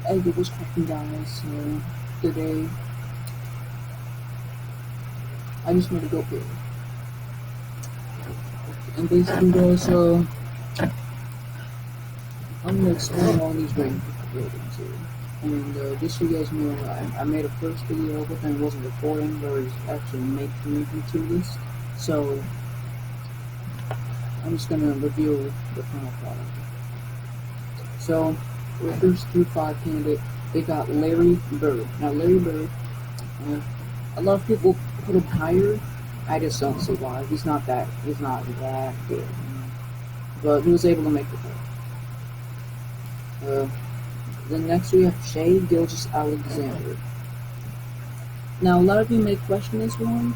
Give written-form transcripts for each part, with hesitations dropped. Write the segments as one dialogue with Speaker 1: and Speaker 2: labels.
Speaker 1: Hey, what's cracking, guys? So today I just made a go here, and basically, guys, I'm gonna explain all these great buildings here. And just so you guys know, I made a first video, but then it wasn't recording, but I was actually making to this. So I'm just gonna reveal the final product. So for the first through 5 candidate, they got Larry Bird. Now Larry Bird, uh, a lot of people put him higher. I just don't see why. He's not that good. But he was able to make the cut. Then next we have Shea Gilgis Alexander. Now a lot of you may question this one.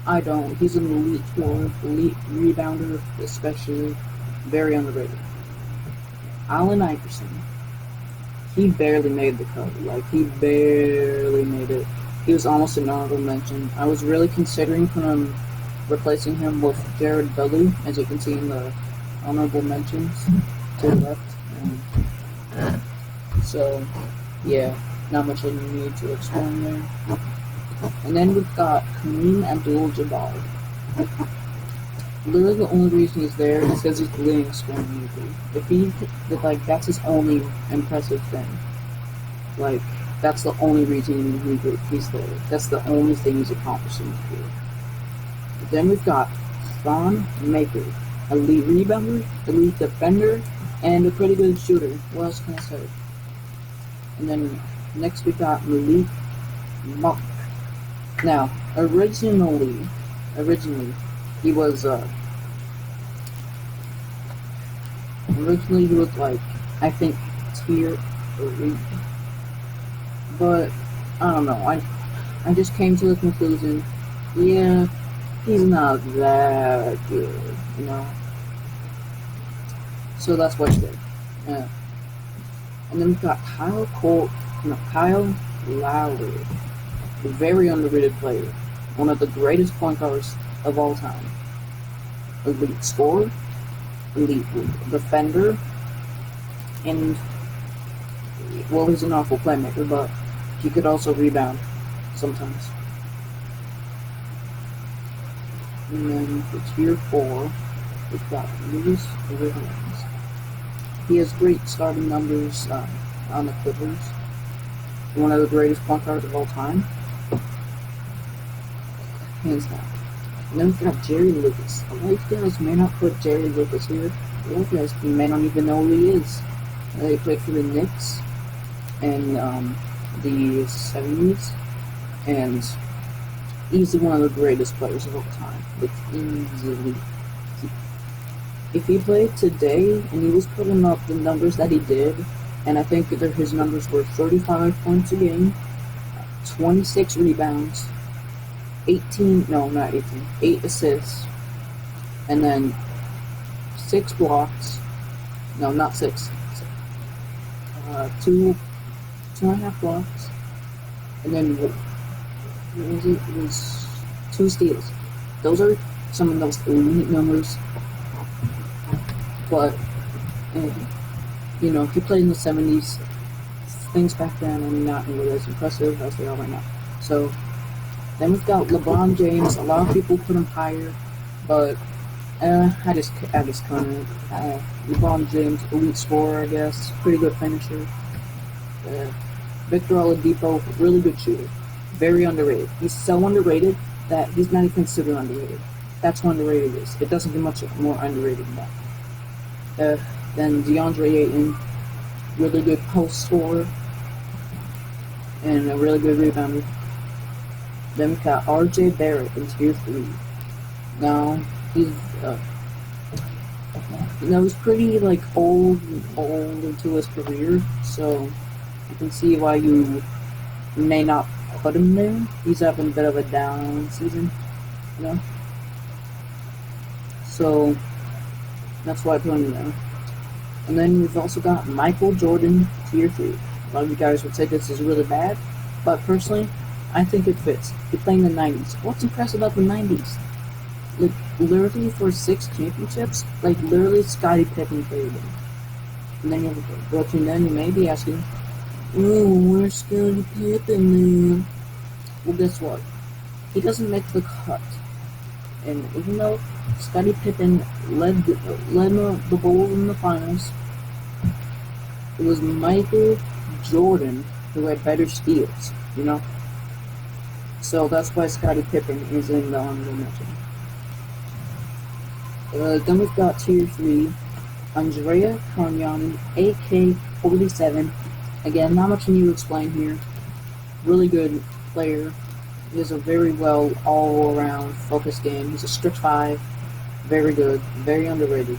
Speaker 1: I don't. He's an elite scorer, elite rebounder, especially very underrated. Allen Iverson. He barely made the cut. He barely made it. He was almost an honorable mention. I was really considering replacing him with Jared Dudley, as you can see in the honorable mentions to the left. So, yeah, not much I need to explain there. And then we've got Kareem Abdul-Jabbar. Literally the only reason he's there is because he's leading scoring MVP. That's his only impressive thing. That's the only reason he's there. That's the only thing he's accomplishing here. Then we've got Thon Maker, elite rebounder, elite defender, and a pretty good shooter. What else can I say? And then next we got Malik Monk. Now, originally he was I think tier 3. But I don't know. I just came to the conclusion, yeah, he's not that good, you know. So that's what's there. Yeah. And then we've got Kyle Lowry, a very underrated player, one of the greatest point guards of all time. Elite scorer, elite defender, and well, he's an awful playmaker, but he could also rebound sometimes. And then for tier 4, we've got Lewis Williams. He has great starting numbers on the Clippers. One of the greatest point guards of all time. Hands down. And then we've got Jerry Lucas. A lot of you guys may not put Jerry Lucas here. A lot of you guys may not even know who he is. He played for the Knicks in the 70s, and easily one of the greatest players of all time. Easily. If he played today and he was putting up the numbers that he did, and I think his numbers were 35 points a game, 26 rebounds, 8 assists, and then 6 blocks. No, not 6. 2.5 blocks, and then it was 2 steals. Those are some of those elite numbers. But if you played in the 70s, things back then are not really as impressive as they are right now. So then we've got LeBron James. A lot of people put him higher, but I just couldn't. LeBron James, elite scorer, I guess, pretty good finisher. Victor Oladipo, really good shooter, very underrated. He's so underrated that he's not even considered underrated. That's what underrated is. It doesn't get much more underrated than that. Then DeAndre Ayton, really good post scorer, and a really good rebounder. Then we got RJ Barrett in tier 3. Now he's he's pretty old into his career, so you can see why you may not put him there. He's having a bit of a down season, So that's why I put him there. And then we've also got Michael Jordan, tier 3. A lot of you guys would say this is really bad, but personally, I think it fits. He played in the 90s. What's impressive about the 90s? Literally for 6 championships, literally Scottie Pippen played them. And then you may be asking, Oh, where's Scottie Pippen, man? Well, guess what? He doesn't make the cut. And even though Scottie Pippen led the Bulls in the finals, it was Michael Jordan who had better steals, you know? So that's why Scottie Pippen is in the honorable mention. Then we've got tier 3, Andrea Cargnani, AK-47. Again, not much new to explain here. Really good player. He has a very well all-around focused game. He's a strict 5. Very good. Very underrated.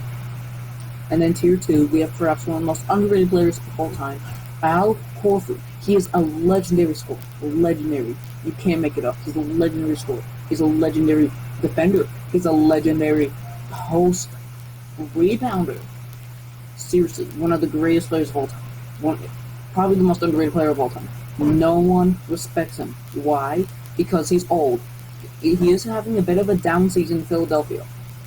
Speaker 1: And then tier 2, we have perhaps one of the most underrated players of all time, Al Horford. He is a legendary scorer. Legendary. You can't make it up. He's a legendary scorer. He's a legendary defender. He's a legendary post rebounder. Seriously, one of the greatest players of all time. Probably the most underrated player of all time. No one respects him. Why? Because he's old. He is having a bit of a down season in Philadelphia.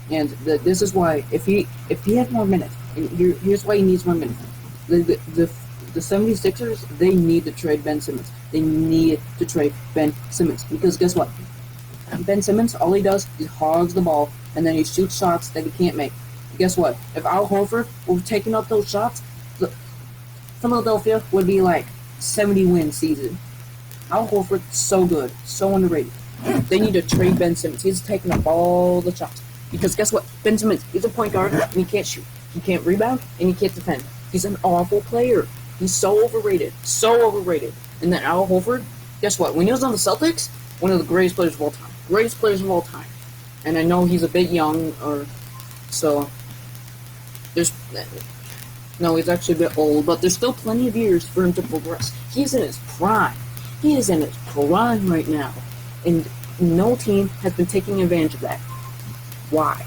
Speaker 1: And this is why, if he had more minutes, and here's why he needs more minutes. The 76ers, they need to trade Ben Simmons. They need to trade Ben Simmons. Because guess what? Ben Simmons, all he does is hogs the ball, and then he shoots shots that he can't make. Guess what? If Al Horford were taking up those shots, Philadelphia would be like 70-win season. Al Horford, so good, so underrated. They need to trade Ben Simmons. He's taking up all the shots. Because guess what? Ben Simmons, he's a point guard, and he can't shoot. He can't rebound, and he can't defend. He's an awful player. He's so overrated. So overrated. And then Al Horford, guess what? When he was on the Celtics, one of the greatest players of all time. Greatest players of all time. And I know he's a bit young, so no, he's actually a bit old, but there's still plenty of years for him to progress. He's in his prime. He is in his prime right now. And no team has been taking advantage of that. Why?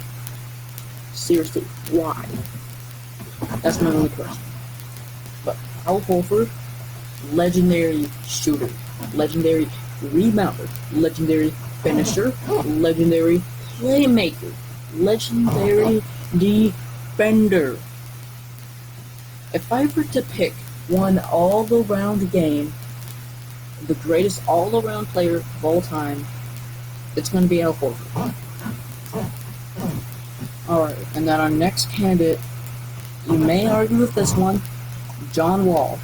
Speaker 1: Seriously, why? That's my only question. But Al Horford, legendary shooter, legendary rebounder, legendary finisher, legendary playmaker, legendary defender. If I were to pick one all-around game, the greatest all-around player of all time, it's going to be Al Horford. Alright, and then our next candidate, you may argue with this one, John Wall.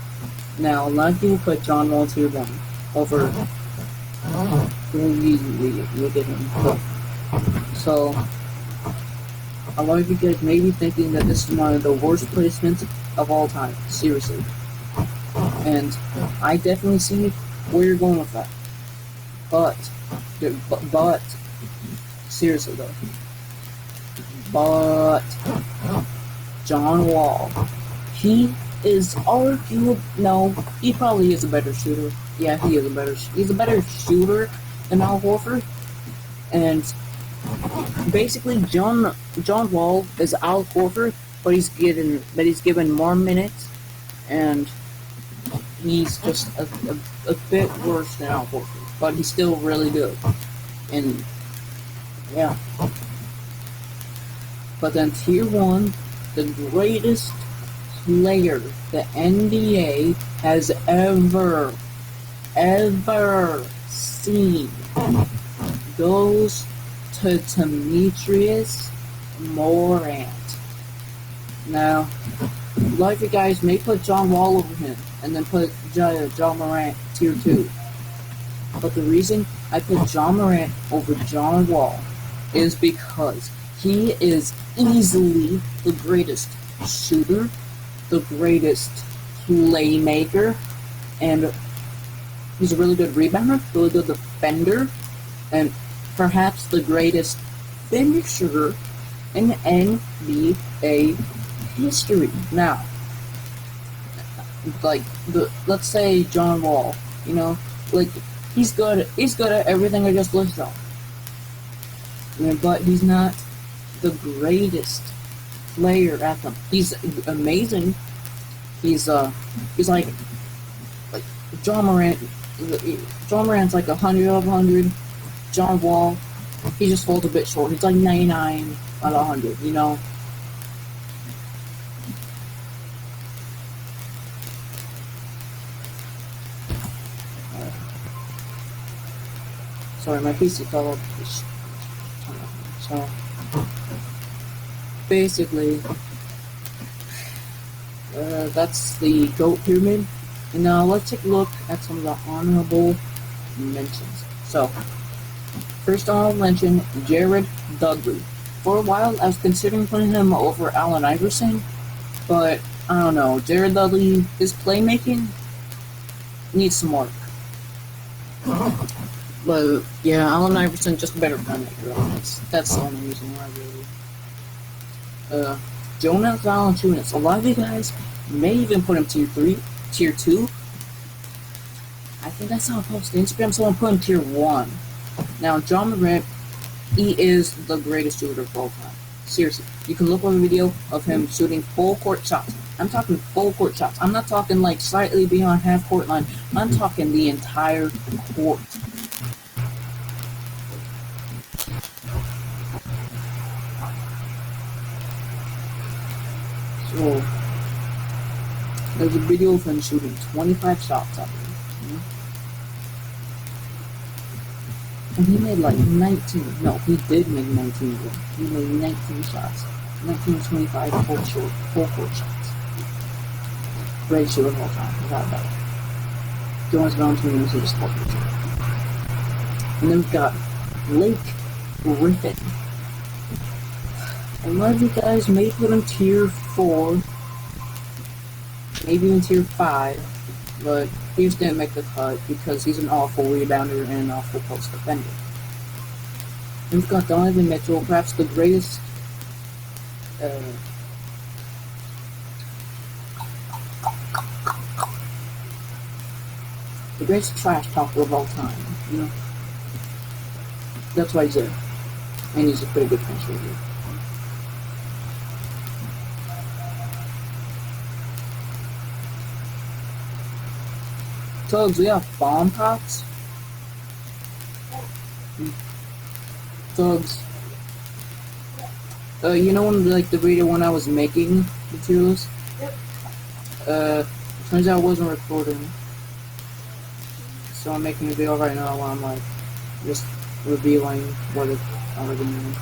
Speaker 1: Now, a lot of people put John Wall tier 1 over. We'll get him. So, a lot of you guys may be thinking that this is one of the worst placements of all time. Seriously. And I definitely see where you're going with that. But seriously though. But John Wall, he is arguable. No, he probably is a better shooter. Yeah, he's a better shooter than Al Horford. And basically, John Wall is Al Horford, but he's given more minutes, and he's just a bit worse than Al Horford, but he's still really good. And yeah. But then tier 1, the greatest player the NBA has ever seen goes to Demetrius Morant. Now, a lot of you guys may put John Wall over him and then put John Morant tier 2. But the reason I put John Morant over John Wall is because he is easily the greatest shooter, the greatest playmaker, and he's a really good rebounder, really good defender, and perhaps the greatest finisher in NBA history. Now, let's say John Wall, he's good at everything I just listed off. But he's not the greatest player at them. He's amazing. He's like John Morant. John Morant's like 100 out of 100. John Wall, he just falls a bit short. He's like 99 out of 100. Sorry, my PC fell off. So basically, that's the G.O.A.T Pyramid. And now let's take a look at some of the honorable mentions. So, first honorable mention, Jared Dudley. For a while, I was considering putting him over Allen Iverson, but I don't know. Jared Dudley, his playmaking needs some work. But yeah, Allen Iverson just a better playmaker. That's the only reason why, really. Jonas Valanciunas. A lot of you guys may even put him tier 3, tier 2. I think I saw a post on Instagram, someone put him tier 1. Now, John Morant, he is the greatest shooter of all time. Seriously, you can look on a video of him shooting full court shots. I'm talking full court shots. I'm not talking like slightly beyond half court line. I'm talking the entire court. So, there's a video of him shooting 25 shots out there. And he made like 19. No, he did make 19. He made 19 shots. 19 25 full court shots. Great shooter of all time, without a doubt. Jonas Valanciunas is a sport shooter. And then we've got Blake Griffin. A lot of you guys may put him tier 4, maybe even tier 5, but he just didn't make the cut because he's an awful rebounder and an awful post defender. And we've got Donovan Mitchell, perhaps the greatest trash talker of all time, you know? That's why he's there. And he's a pretty good finisher here. Tugs, we have bomb pots. Tugs. You know when like the video when I was making the tier list? Turns out I wasn't recording. So I'm making a video right now while I'm like just revealing what it already means.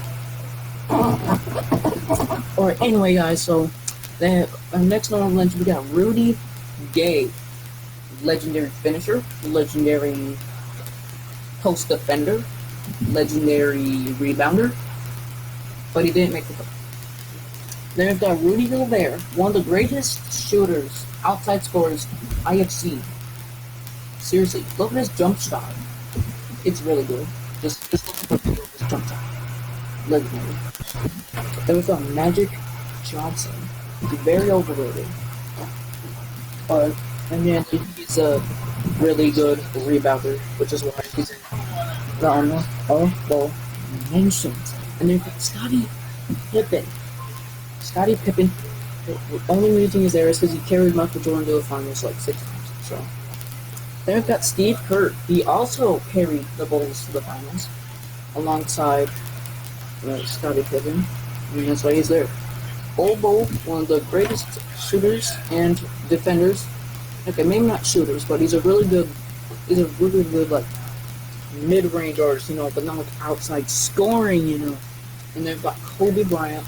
Speaker 1: Alright, anyway guys, so the next honorable mention we got Rudy Gay. Legendary finisher, legendary post defender, legendary rebounder, but he didn't make the cut. Then we've got Rudy Gobert, one of the greatest shooters, outside scorers I have seen. Seriously, look at his jump shot. It's really good. Just look at his jump shot. Legendary. Then we've got Magic Johnson. He's very overrated. And then he's a really good rebounder, which is why he's in the honorable mentions. And then Scottie Pippen. Scottie Pippen, the only reason he's there is because he carried Michael Jordan to the finals like 6 times. So then we've got Steve Kerr. He also carried the Bulls to the finals alongside Scottie Pippen, and that's why he's there. Bobo, one of the greatest shooters and defenders. Okay, maybe not shooters, but he's a really good like mid-range artist, you know, but not like outside scoring, you know. And they've got Kobe Bryant.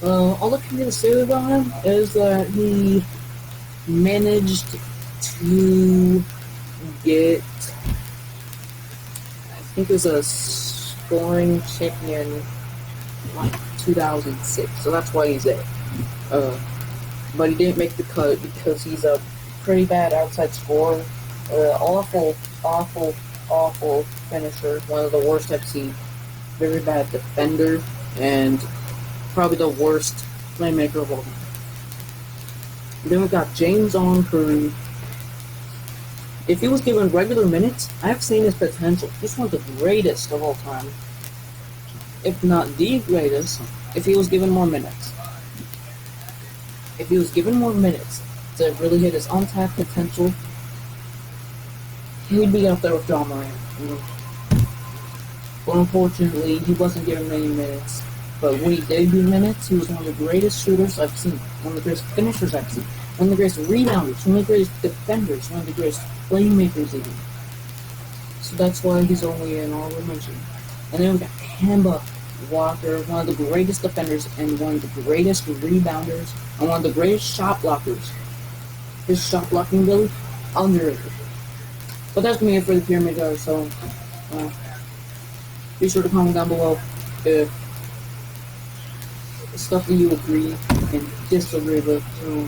Speaker 1: All I can really say about him is that he managed to get, I think it was a scoring champion like 2006, so that's why he's there. But he didn't make the cut because he's a pretty bad outside scorer, awful finisher, one of the worst I've seen, very bad defender, and probably the worst playmaker of all time. Then we got James Curry. If he was given regular minutes, I've seen his potential. He's one of the greatest of all time, if not the greatest, if he was given more minutes. If he was given more minutes to really hit his untapped potential, he'd be up there with John Morant. You know? But unfortunately, he wasn't given many minutes. But when he did get minutes, he was one of the greatest shooters I've seen, one of the greatest finishers I've seen, one of the greatest rebounders, one of the greatest defenders, one of the greatest playmakers even. So that's why he's only an honorable mention. And then we got Kemba Walker, one of the greatest defenders and one of the greatest rebounders and one of the greatest shot blockers. His shot blocking ability, underrated. But that's gonna be it for the pyramid, so be sure to comment down below if stuff that you agree and disagree with. So